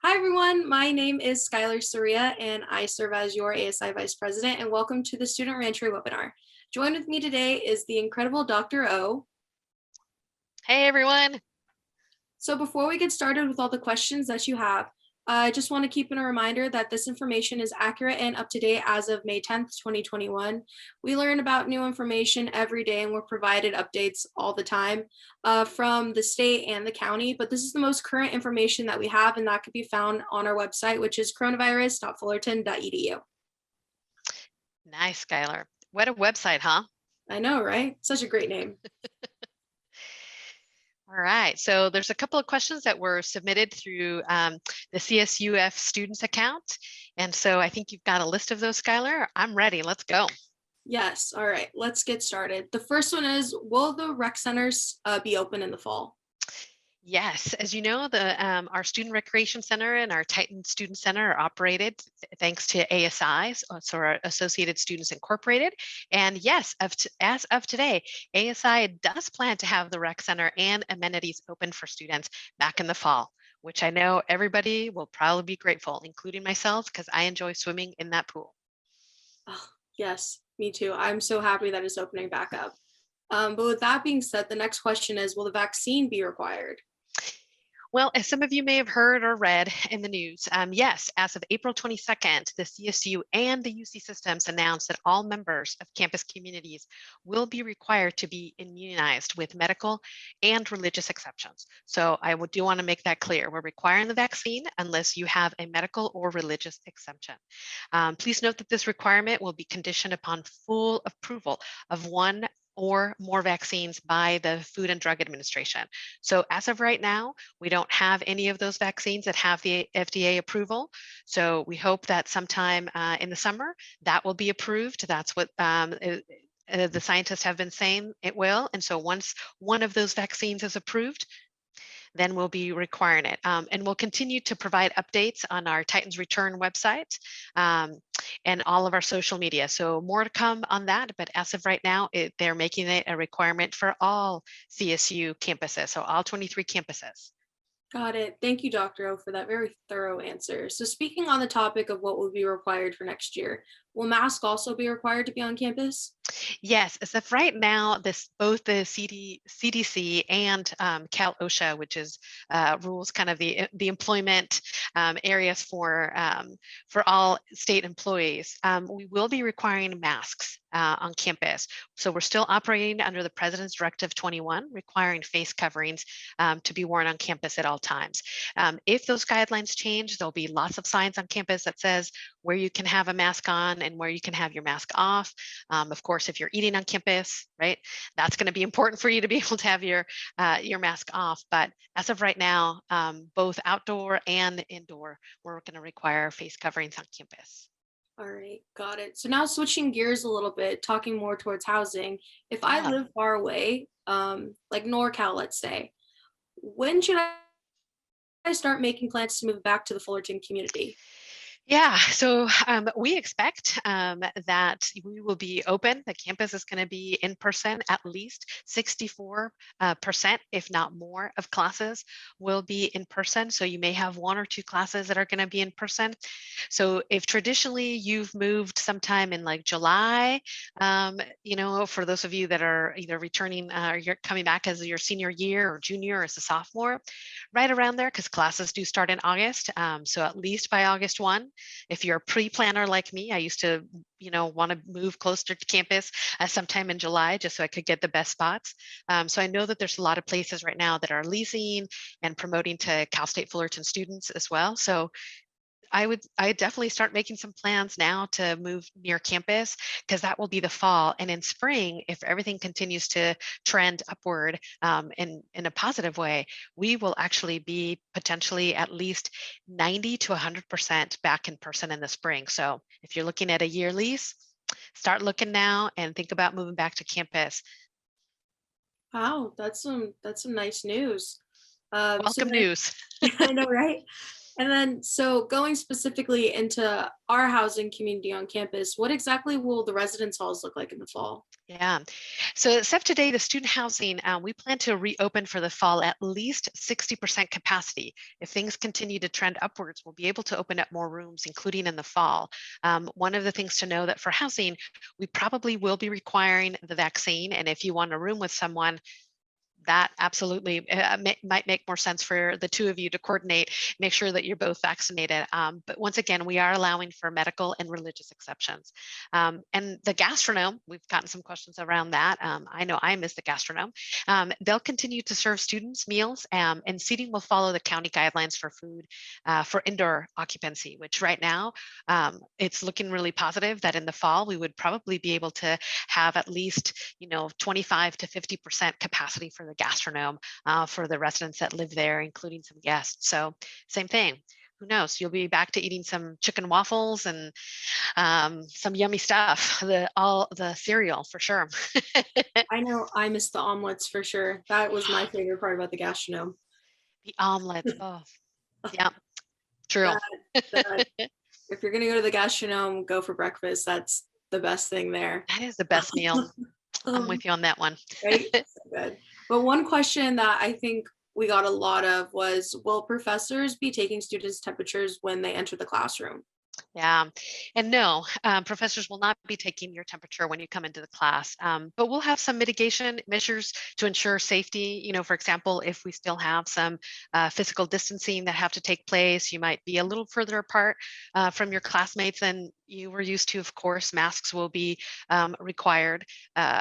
Hi, everyone. My name is Skylar Soria, and I serve as your ASI Vice President, and welcome to the Student Rancher webinar. Joined with me today is the incredible Dr. O. Hey, everyone. So before we get started with all the questions that you have, I just want to keep in a reminder that this information is accurate and up to date as of May 10th, 2021. We learn about new information every day and we're provided updates all the time from the state and the county, but this is the most current information that we have and that can be found on our website, which is coronavirus.fullerton.edu. Nice, Skylar. What a website, huh? I know, right? Such a great name. All right. So there's a couple of questions that were submitted through the CSUF students account. And so I think you've got a list of those, Skylar. I'm ready. Let's go. Yes. All right. Let's get started. The first one is, will the rec centers be open in the fall? Yes, as you know, our Student Recreation Center and our Titan Student Center are operated thanks to ASI, so our Associated Students Incorporated. And yes, as of today, ASI does plan to have the rec center and amenities open for students back in the fall, which I know everybody will probably be grateful, including myself, because I enjoy swimming in that pool. Oh, yes, me too. I'm so happy that it's opening back up. But with that being said, the next question is, will the vaccine be required? Well, as some of you may have heard or read in the news, yes, as of April 22nd, the CSU and the UC systems announced that all members of campus communities will be required to be immunized with medical and religious exceptions. So I do want to make that clear. We're requiring the vaccine unless you have a medical or religious exemption. Please note that this requirement will be conditioned upon full approval of one or more vaccines by the Food and Drug Administration. So as of right now, we don't have any of those vaccines that have the FDA approval. So we hope that sometime in the summer that will be approved. That's what the scientists have been saying it will. And so once one of those vaccines is approved, then we'll be requiring it. And we'll continue to provide updates on our Titans Return website and all of our social media. So more to come on that, but as of right now, they're making it a requirement for all CSU campuses, so all 23 campuses. Got it. Thank you, Dr. O, for that very thorough answer. So speaking on the topic of what will be required for next year, will masks also be required to be on campus? Yes, as of right now, both the CDC and Cal OSHA, which is rules kind of the employment areas for all state employees, we will be requiring masks on campus. So we're still operating under the President's Directive 21, requiring face coverings to be worn on campus at all times. If those guidelines change, there'll be lots of signs on campus that says where you can have a mask on and where you can have your mask off. Of course, if you're eating on campus, right, that's going to be important for you to be able to have your mask off. But as of right now, both outdoor and indoor, we're going to require face coverings on campus. All right, got it. So now switching gears a little bit, talking more towards housing. If I Yeah. live far away, like NorCal, let's say, when should I start making plans to move back to the Fullerton community? Yeah, so we expect that we will be open. The campus is going to be in person. At least 64%, if not more, of classes will be in person. So you may have one or two classes that are going to be in person. So if traditionally you've moved sometime in like July, for those of you that are either returning or you're coming back as your senior year or junior or as a sophomore, right around there, because classes do start in August. So at least by August 1. If you're a pre-planner like me, I used to, want to move closer to campus sometime in July just so I could get the best spots. So I know that there's a lot of places right now that are leasing and promoting to Cal State Fullerton students as well. So I definitely start making some plans now to move near campus because that will be the fall. And in spring, if everything continues to trend upward in a positive way, we will actually be potentially at least 90 to 100% back in person in the spring. So if you're looking at a year lease, start looking now and think about moving back to campus. Wow, that's some nice news. So Welcome then news. I know, right? And then, so going specifically into our housing community on campus, what exactly will the residence halls look like in the fall? Yeah. So except today, the student housing, we plan to reopen for the fall at least 60% capacity. If things continue to trend upwards, we'll be able to open up more rooms, including in the fall. One of the things to know that for housing, we probably will be requiring the vaccine. And if you want a room with someone, that absolutely might make more sense for the two of you to coordinate, make sure that you're both vaccinated. But once again, we are allowing for medical and religious exceptions. And the gastronome, we've gotten some questions around that. I know I miss the gastronome. They'll continue to serve students meals, and seating will follow the county guidelines for food for indoor occupancy, which right now it's looking really positive that in the fall we would probably be able to have at least 25 to 50% capacity for the gastronome for the residents that live there, including some guests. So same thing. Who knows? You'll be back to eating some chicken waffles and some yummy stuff. All the cereal for sure. I know I missed the omelets for sure. That was my favorite part about the gastronome. The omelets. Oh, yeah, true. That that if you're gonna go to the gastronome, go for breakfast. That's the best thing there. That is the best meal. I'm Um, with you on that one. right? So good. But one question that I think we got a lot of was, will professors be taking students' temperatures when they enter the classroom? Yeah, and no, professors will not be taking your temperature when you come into the class, but we'll have some mitigation measures to ensure safety. For example, if we still have some physical distancing that have to take place, you might be a little further apart from your classmates than you were used to. Of course, masks will be required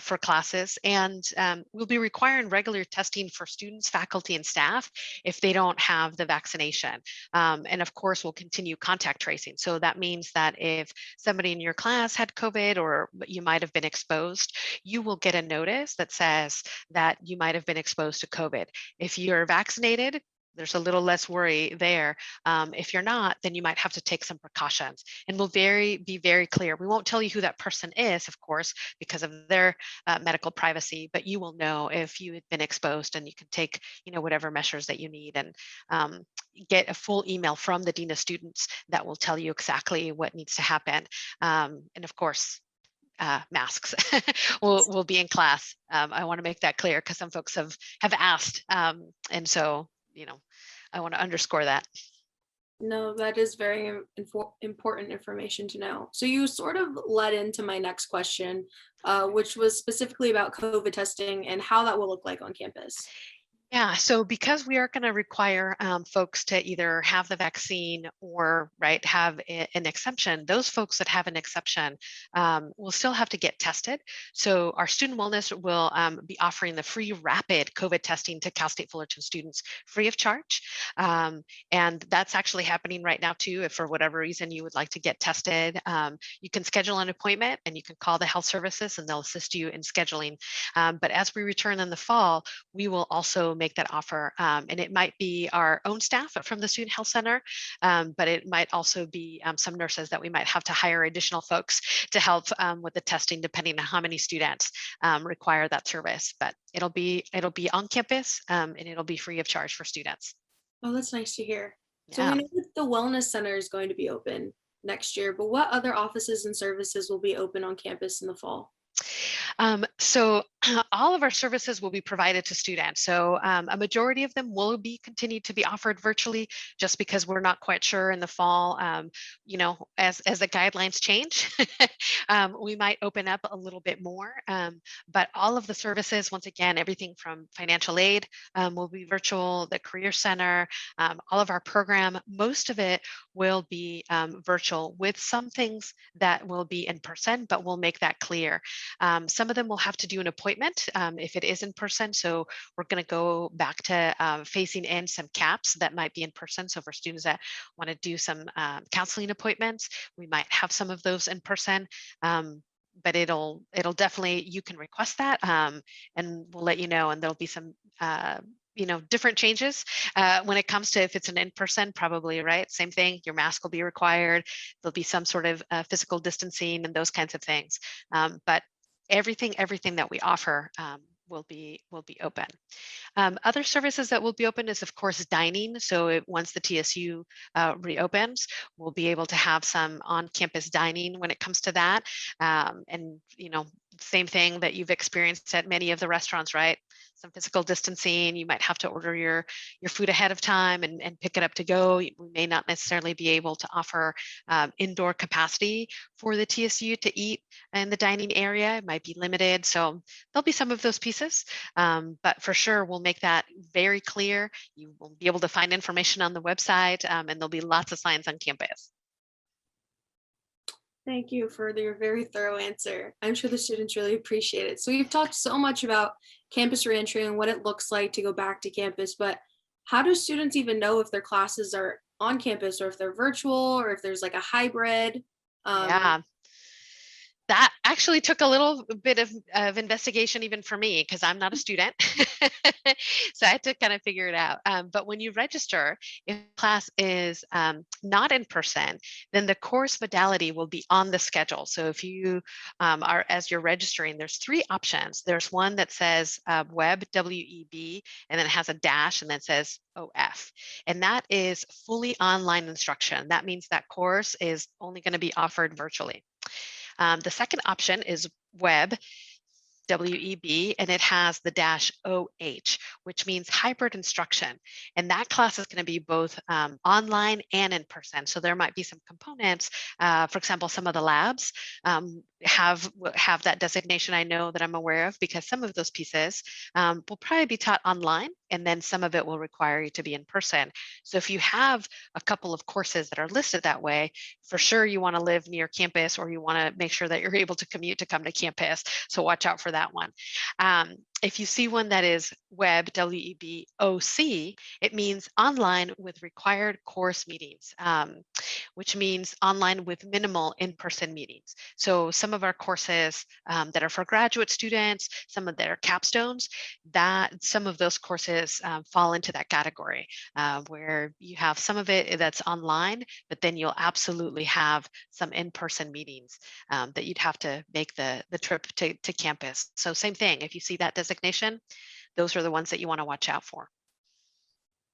for classes, and we'll be requiring regular testing for students, faculty, and staff if they don't have the vaccination. And of course, we'll continue contact tracing. So that means that if somebody in your class had COVID or you might have been exposed, you will get a notice that says that you might have been exposed to COVID. If you're vaccinated, there's a little less worry there. If you're not, then you might have to take some precautions. And we'll be very clear. We won't tell you who that person is, of course, because of their medical privacy, but you will know if you had been exposed, and you can take, whatever measures that you need. And get a full email from the dean of students that will tell you exactly what needs to happen. And of course, masks will be in class. I want to make that clear because some folks have asked, and so I want to underscore that. No, that is very important information to know. So you sort of led into my next question, which was specifically about COVID testing and how that will look like on campus. Yeah, so because we are going to require folks to either have the vaccine or have an exception, those folks that have an exception will still have to get tested. So our student wellness will be offering the free rapid COVID testing to Cal State Fullerton students free of charge. And that's actually happening right now too. If for whatever reason you would like to get tested, you can schedule an appointment and you can call the health services and they'll assist you in scheduling. But as we return in the fall, we will also make that offer. And it might be our own staff from the Student Health Center, but it might also be some nurses that we might have to hire additional folks to help with the testing, depending on how many students require that service. But it'll be on campus, and it'll be free of charge for students. Oh, that's nice to hear. So we Yeah. know that the wellness center is going to be open next year, but what other offices and services will be open on campus in the fall? So all of our services will be provided to students. So a majority of them will be continued to be offered virtually, just because we're not quite sure in the fall. As the guidelines change, we might open up a little bit more. But all of the services, once again, everything from financial aid will be virtual. The Career Center, all of our program, most of it will be virtual, with some things that will be in person, but we'll make that clear. Some of them will have to do an appointment if it is in person. So we're going to go back to phasing in some caps that might be in person. So for students that want to do some counseling appointments, we might have some of those in person. But it'll definitely, you can request that, and we'll let you know. And there'll be some different changes when it comes to if it's an in-person, probably, right? Same thing, your mask will be required. There'll be some sort of physical distancing and those kinds of things. But everything that we offer will be open. Other services that will be open is, of course, dining. So once the TSU reopens, we'll be able to have some on-campus dining when it comes to that. And same thing that you've experienced at many of the restaurants, right? Some physical distancing. You might have to order your food ahead of time and pick it up to go. We may not necessarily be able to offer indoor capacity for the TSU to eat in the dining area. It might be limited. So there'll be some of those pieces. But for sure, we'll make that very clear. You will be able to find information on the website, and there'll be lots of signs on campus. Thank you for your very thorough answer. I'm sure the students really appreciate it. So we've talked so much about campus reentry and what it looks like to go back to campus, but how do students even know if their classes are on campus or if they're virtual or if there's like a hybrid? Um, Yeah. That actually took a little bit of investigation even for me because I'm not a student. So I had to kind of figure it out. But when you register, if class is not in person, then the course modality will be on the schedule. So if you as you're registering, there's three options. There's one that says web, WEB, and then it has a dash and then says OF. And that is fully online instruction. That means that course is only going to be offered virtually. The second option is web, WEB, and it has the dash OH, which means hybrid instruction. And that class is going to be both online and in person. So there might be some components. For example, some of the labs have that designation. I know that I'm aware of because some of those pieces will probably be taught online, and then some of it will require you to be in person. So if you have a couple of courses that are listed that way, for sure you want to live near campus or you want to make sure that you're able to commute to come to campus. So watch out for that one. If you see one that is web, WEBOC, it means online with required course meetings, which means online with minimal in-person meetings. So some of our courses that are for graduate students, some of their capstones, that some of those courses fall into that category where you have some of it that's online, but then you'll absolutely have some in-person meetings that you'd have to make the trip to campus. So same thing, if you see that designation, those are the ones that you want to watch out for.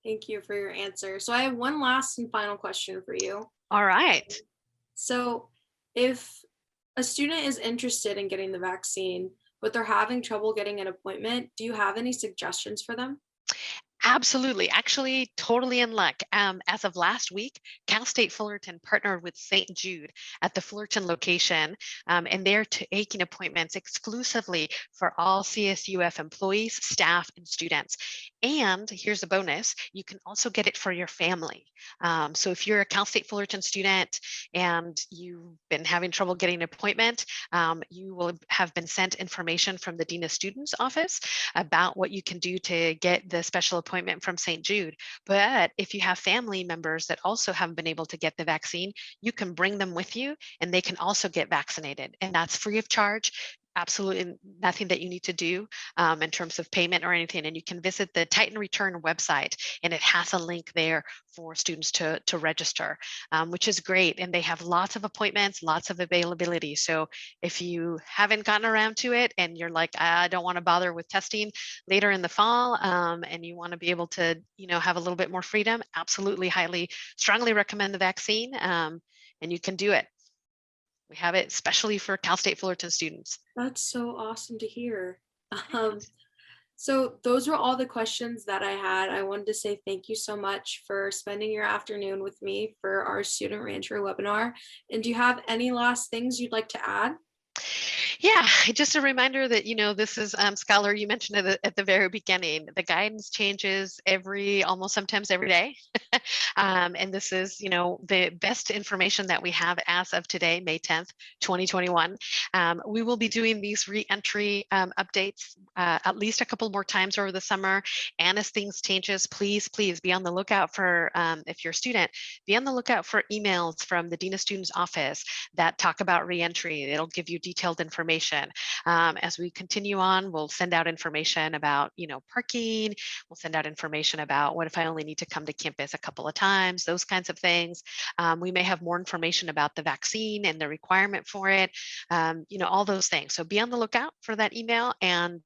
Thank you for your answer. So I have one last and final question for you. All right. So if a student is interested in getting the vaccine, but they're having trouble getting an appointment, do you have any suggestions for them? Absolutely. Actually, totally in luck. As of last week, Cal State Fullerton partnered with St. Jude at the Fullerton location, and they're taking appointments exclusively for all CSUF employees, staff, and students. And here's a bonus, you can also get it for your family. So if you're a Cal State Fullerton student and you've been having trouble getting an appointment, you will have been sent information from the Dean of Students office about what you can do to get the special appointment from St. Jude. But if you have family members that also haven't been able to get the vaccine, you can bring them with you and they can also get vaccinated. And that's free of charge. Absolutely nothing that you need to do in terms of payment or anything. And you can visit the Titan Return website and it has a link there for students to register, which is great. And they have lots of appointments, lots of availability. So if you haven't gotten around to it and you're like, I don't want to bother with testing later in the fall, and you want to be able to, have a little bit more freedom, absolutely, strongly recommend the vaccine, and you can do it. We have it especially for Cal State Fullerton students. That's so awesome to hear. Um, so those were all the questions that I had. I wanted to say thank you so much for spending your afternoon with me for our Student Rancher webinar. And do you have any last things you'd like to add? Yeah, just a reminder that, this is Skylar, you mentioned it at the very beginning. The guidance changes almost sometimes every day. And this is, the best information that we have as of today, May 10th, 2021. We will be doing these re-entry updates at least a couple more times over the summer. And as things changes, please be on the lookout for, if you're a student, be on the lookout for emails from the Dean of Students office that talk about re-entry. It'll give you detailed information information. As we continue on, we'll send out information about, parking. We'll send out information about what if I only need to come to campus a couple of times, those kinds of things. We may have more information about the vaccine and the requirement for it, all those things. So be on the lookout for that email, and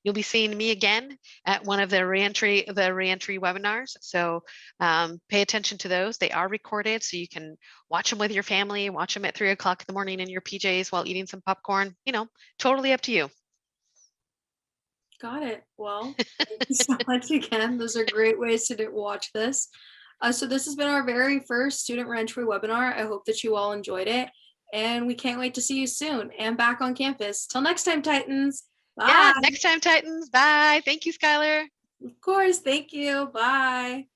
you'll be seeing me again at one of the reentry webinars. So pay attention to those. They are recorded, so you can watch them with your family, watch them at 3 o'clock in the morning in your PJs while eating some popcorn, totally up to you. Got it. Well, thank you so much again. Those are great ways to watch this. So this has been our very first student reentry webinar. I hope that you all enjoyed it, and we can't wait to see you soon and back on campus. Till next time, Titans. Yeah, Bye. next time, Titans. Bye. Thank you, Skylar. Of course. Thank you. Bye.